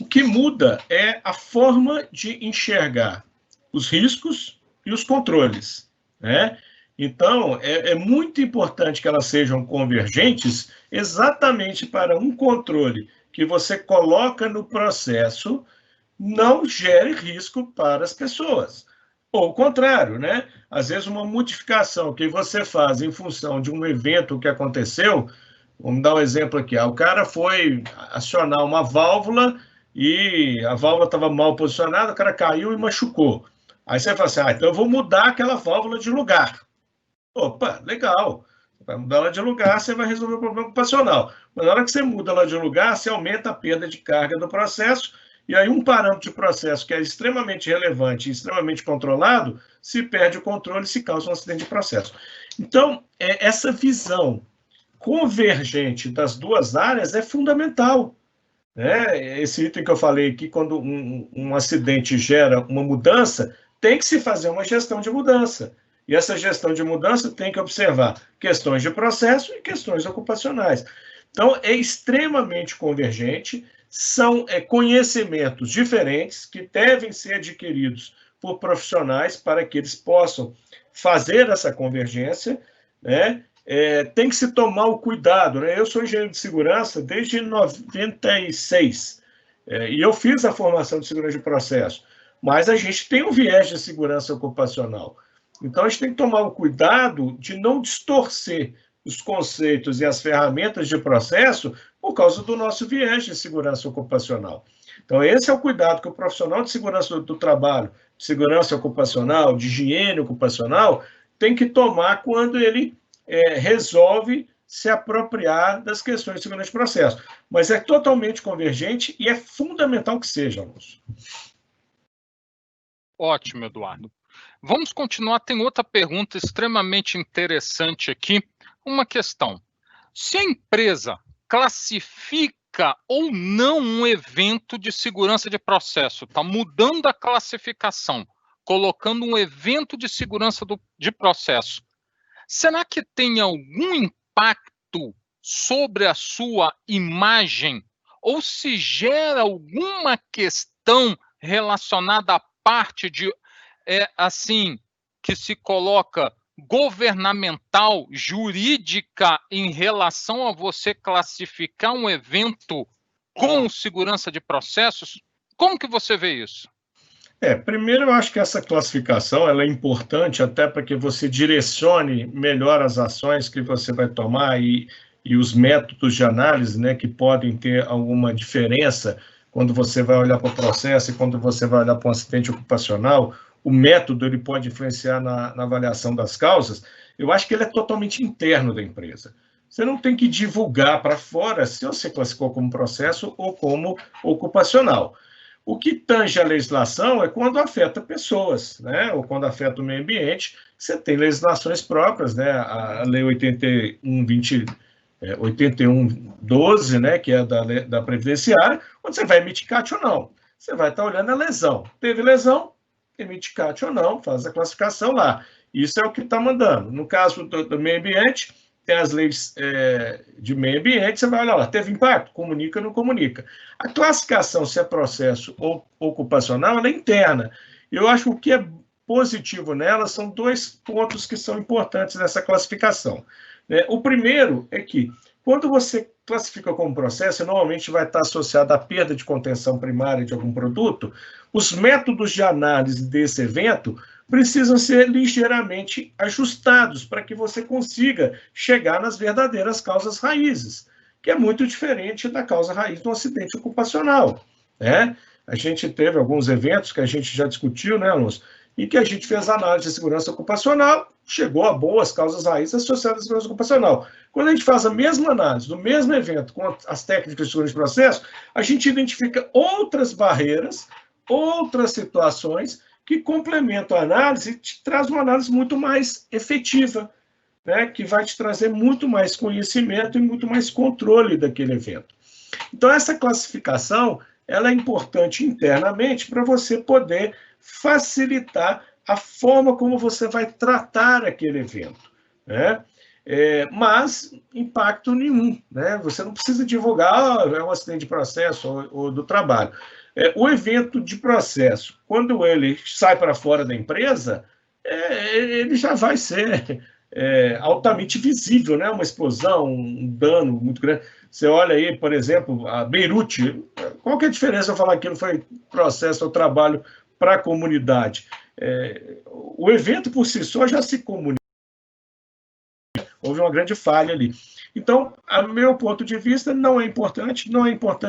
O que muda é a forma de enxergar os riscos e os controles, né? Então, é muito importante que elas sejam convergentes exatamente para um controle que você coloca no processo não gere risco para as pessoas. Ou o contrário, né? Às vezes uma modificação que você faz em função de um evento que aconteceu, vamos dar um exemplo aqui, o cara foi acionar uma válvula e a válvula estava mal posicionada, o cara caiu e machucou. Aí você fala assim, então eu vou mudar aquela válvula de lugar. Opa, legal. Você vai mudar ela de lugar, você vai resolver o problema ocupacional. Mas na hora que você muda ela de lugar, você aumenta a perda de carga do processo, e aí um parâmetro de processo que é extremamente relevante e extremamente controlado, se perde o controle e se causa um acidente de processo. Então, essa visão convergente das duas áreas é fundamental. Né? Esse item que eu falei aqui, quando um acidente gera uma mudança, tem que se fazer uma gestão de mudança. E essa gestão de mudança tem que observar questões de processo e questões ocupacionais. Então, é extremamente convergente, são conhecimentos diferentes que devem ser adquiridos por profissionais para que eles possam fazer essa convergência, né? Tem que se tomar o cuidado, né? Eu sou engenheiro de segurança desde 96, e eu fiz a formação de segurança de processo, mas a gente tem um viés de segurança ocupacional. Então, a gente tem que tomar o cuidado de não distorcer os conceitos e as ferramentas de processo por causa do nosso viés de segurança ocupacional. Então, esse é o cuidado que o profissional de segurança do trabalho, de segurança ocupacional, de higiene ocupacional, tem que tomar quando ele resolve se apropriar das questões de segurança de processo. Mas é totalmente convergente e é fundamental que seja, Alonso. Ótimo, Eduardo. Vamos continuar. Tem outra pergunta extremamente interessante aqui. Uma questão. Se a empresa classifica ou não um evento de segurança de processo, está mudando a classificação, colocando um evento de segurança de processo, será que tem algum impacto sobre a sua imagem? Ou se gera alguma questão relacionada à parte de, assim, que se coloca governamental, jurídica, em relação a você classificar um evento com segurança de processos? Como que você vê isso? Primeiro, eu acho que essa classificação ela é importante até para que você direcione melhor as ações que você vai tomar e os métodos de análise, né, que podem ter alguma diferença quando você vai olhar para o processo e quando você vai olhar para um acidente ocupacional. O método ele pode influenciar na avaliação das causas. Eu acho que ele é totalmente interno da empresa. Você não tem que divulgar para fora se você classificou como processo ou como ocupacional. O que tange a legislação é quando afeta pessoas, né? Ou quando afeta o meio ambiente. Você tem legislações próprias, né? A Lei 81.12, né? Que é da Previdenciária, onde você vai emitir CAT ou não. Você vai estar olhando a lesão. Teve lesão, emite CAT ou não, faz a classificação lá. Isso é o que está mandando. No caso do meio ambiente, tem as leis de meio ambiente, você vai olhar lá, teve impacto? Comunica ou não comunica? A classificação, se é processo ou ocupacional, ela é interna. Eu acho que o que é positivo nela são dois pontos que são importantes nessa classificação. O primeiro é que, quando você classifica como processo, normalmente vai estar associado à perda de contenção primária de algum produto, os métodos de análise desse evento precisam ser ligeiramente ajustados para que você consiga chegar nas verdadeiras causas raízes, que é muito diferente da causa raiz do acidente ocupacional, né? A gente teve alguns eventos que a gente já discutiu, né, Alonso? E que a gente fez análise de segurança ocupacional chegou a boas causas raízes associadas à segurança ocupacional. Quando a gente faz a mesma análise do mesmo evento com as técnicas de segurança de processo, a gente identifica outras barreiras, outras situações que complementam a análise e te traz uma análise muito mais efetiva, né, que vai te trazer muito mais conhecimento e muito mais controle daquele evento. Então, essa classificação ela é importante internamente para você poder facilitar a forma como você vai tratar aquele evento, né? Mas impacto nenhum, né? Você não precisa divulgar, é um acidente de processo ou do trabalho. O evento de processo, quando ele sai para fora da empresa, ele já vai ser altamente visível, né? Uma explosão, um dano muito grande. Você olha aí, por exemplo, a Beirute, qual que é a diferença eu falar que aquilo foi processo ou trabalho para a comunidade? O evento por si só já se comunica. Houve uma grande falha ali. Então, a meu ponto de vista, não é importante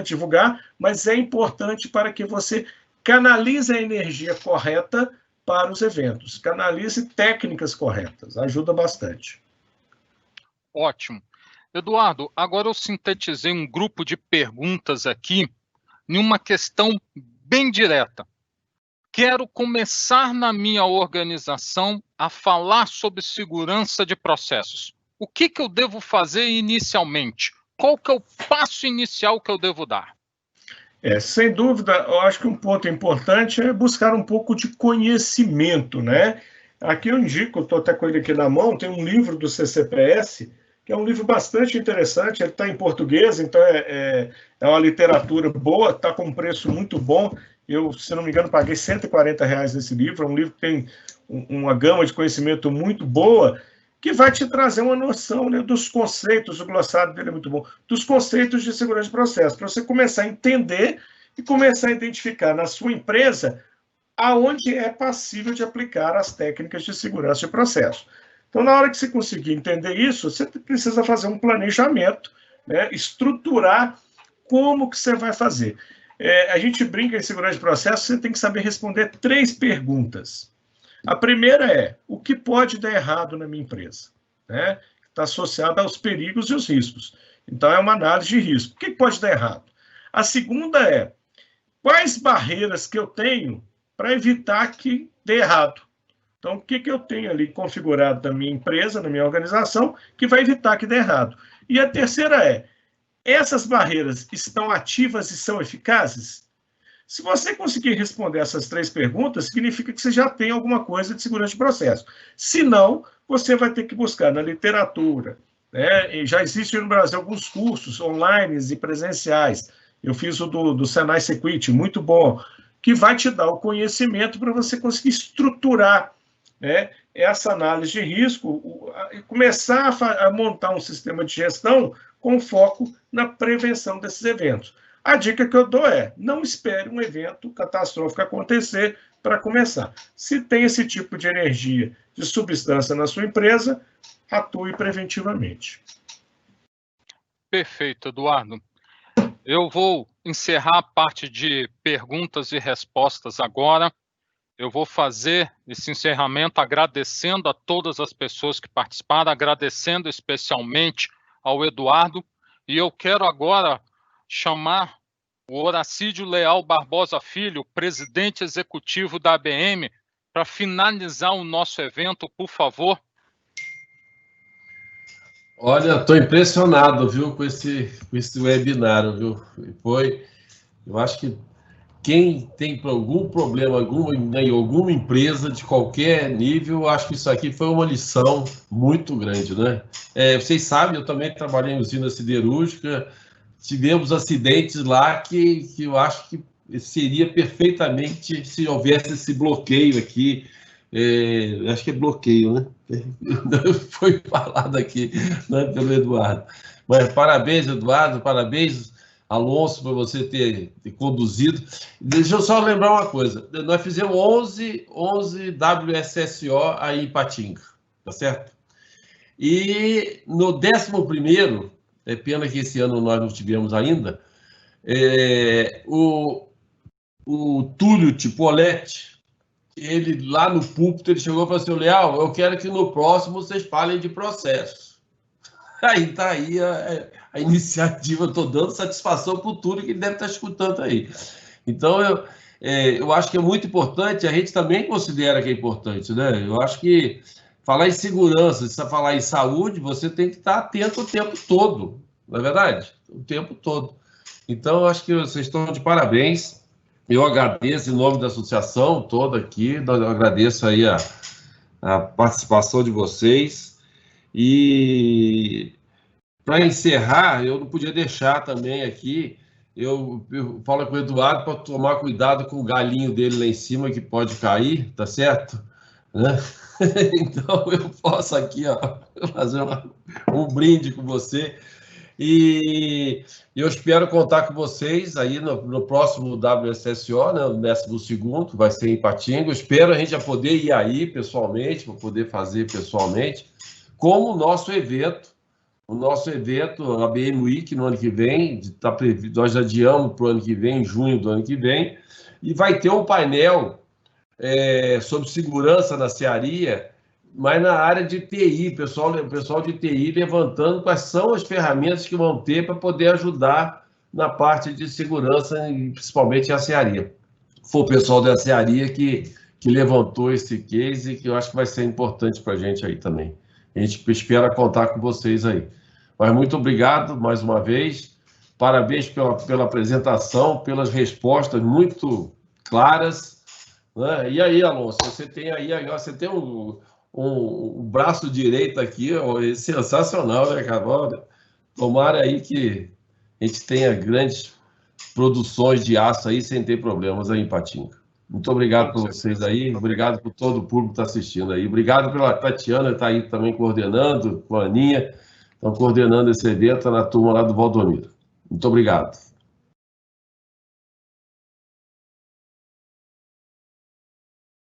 divulgar, mas é importante para que você canalize a energia correta para os eventos, canalize técnicas corretas, ajuda bastante. Ótimo. Eduardo, agora eu sintetizei um grupo de perguntas aqui em uma questão bem direta. Quero começar na minha organização a falar sobre segurança de processos. O que eu devo fazer inicialmente? Qual que é o passo inicial que eu devo dar? Sem dúvida, eu acho que um ponto importante é buscar um pouco de conhecimento, né? Aqui eu indico, estou até com ele aqui na mão, tem um livro do CCPS, que é um livro bastante interessante, ele está em português, então é uma literatura boa, está com um preço muito bom. Eu, se não me engano, paguei R$140 nesse livro, é um livro que tem uma gama de conhecimento muito boa, que vai te trazer uma noção, né, dos conceitos, o glossário dele é muito bom, dos conceitos de segurança de processo, para você começar a entender e começar a identificar na sua empresa aonde é passível de aplicar as técnicas de segurança de processo. Então, na hora que você conseguir entender isso, você precisa fazer um planejamento, né, estruturar como que você vai fazer. A gente brinca em segurança de processo, você tem que saber responder 3 perguntas. A primeira é, o que pode dar errado na minha empresa? Né? Está associada aos perigos e os riscos. Então, é uma análise de risco. O que pode dar errado? A segunda é, quais barreiras que eu tenho para evitar que dê errado? Então, o que eu tenho ali configurado na minha empresa, na minha organização, que vai evitar que dê errado? E a terceira é, essas barreiras estão ativas e são eficazes? Se você conseguir responder essas 3 perguntas, significa que você já tem alguma coisa de segurança de processo. Se não, você vai ter que buscar na literatura, né? E já existem no Brasil alguns cursos online e presenciais. Eu fiz o do Senai Security, muito bom, que vai te dar o conhecimento para você conseguir estruturar, né, essa análise de risco e começar a montar um sistema de gestão com foco na prevenção desses eventos. A dica que eu dou é, não espere um evento catastrófico acontecer para começar. Se tem esse tipo de energia, de substância na sua empresa, atue preventivamente. Perfeito, Eduardo. Eu vou encerrar a parte de perguntas e respostas agora. Eu vou fazer esse encerramento agradecendo a todas as pessoas que participaram, agradecendo especialmente ao Eduardo, e eu quero agora chamar o Horacídio Leal Barbosa Filho, presidente executivo da ABM, para finalizar o nosso evento, por favor. Olha, estou impressionado, viu, com esse webinar, viu? Eu acho que quem tem algum problema em alguma empresa de qualquer nível, eu acho que isso aqui foi uma lição muito grande, né? Vocês sabem, eu também trabalhei em usina siderúrgica, tivemos acidentes lá que eu acho que seria perfeitamente se houvesse esse bloqueio aqui. Acho que é bloqueio, né? Foi falado aqui, né, pelo Eduardo. Mas parabéns, Eduardo, parabéns, Alonso, por você ter conduzido. Deixa eu só lembrar uma coisa. Nós fizemos 11 WSSO aí em Patinga, tá certo? E no 11º, é pena que esse ano nós não tivemos ainda, o Túlio Tipoletti, ele lá no púlpito, ele chegou e falou assim: Leal, eu quero que no próximo vocês falem de processo. Aí tá aí a iniciativa, estou dando satisfação por tudo que ele deve estar escutando aí. Então, eu acho que é muito importante, a gente também considera que é importante, né? Eu acho que falar em segurança, se você falar em saúde, você tem que estar atento o tempo todo, não é verdade? O tempo todo. Então, eu acho que vocês estão de parabéns. Eu agradeço em nome da associação toda aqui, eu agradeço aí a participação de vocês. E para encerrar, eu não podia deixar também aqui, eu falo com o Eduardo para tomar cuidado com o galinho dele lá em cima, que pode cair, tá certo? Né? Então eu posso aqui, ó, fazer um brinde com você. E eu espero contar com vocês aí no próximo WSSO, né, no 12º, vai ser em Ipatinga. Espero a gente já poder ir aí pessoalmente, para poder fazer pessoalmente, como o nosso evento, a BM Week, no ano que vem, nós adiamos para o ano que vem, em junho do ano que vem, e vai ter um painel sobre segurança na cearia, mas na área de TI, o pessoal de TI levantando quais são as ferramentas que vão ter para poder ajudar na parte de segurança, principalmente a cearia. Foi o pessoal da cearia que levantou esse case, que eu acho que vai ser importante para a gente aí também. A gente espera contar com vocês aí. Mas muito obrigado mais uma vez. Parabéns pela apresentação, pelas respostas muito claras. Né? E aí, Alonso, você tem aí, você tem um braço direito aqui, ó, sensacional, né, cara? Tomara aí que a gente tenha grandes produções de aço aí sem ter problemas aí em Ipatinga. Muito obrigado por vocês aí, obrigado por todo o público que está assistindo aí. Obrigado pela Tatiana, que está aí também coordenando, com a Aninha, estão coordenando esse evento na turma lá do Valdomiro. Muito obrigado.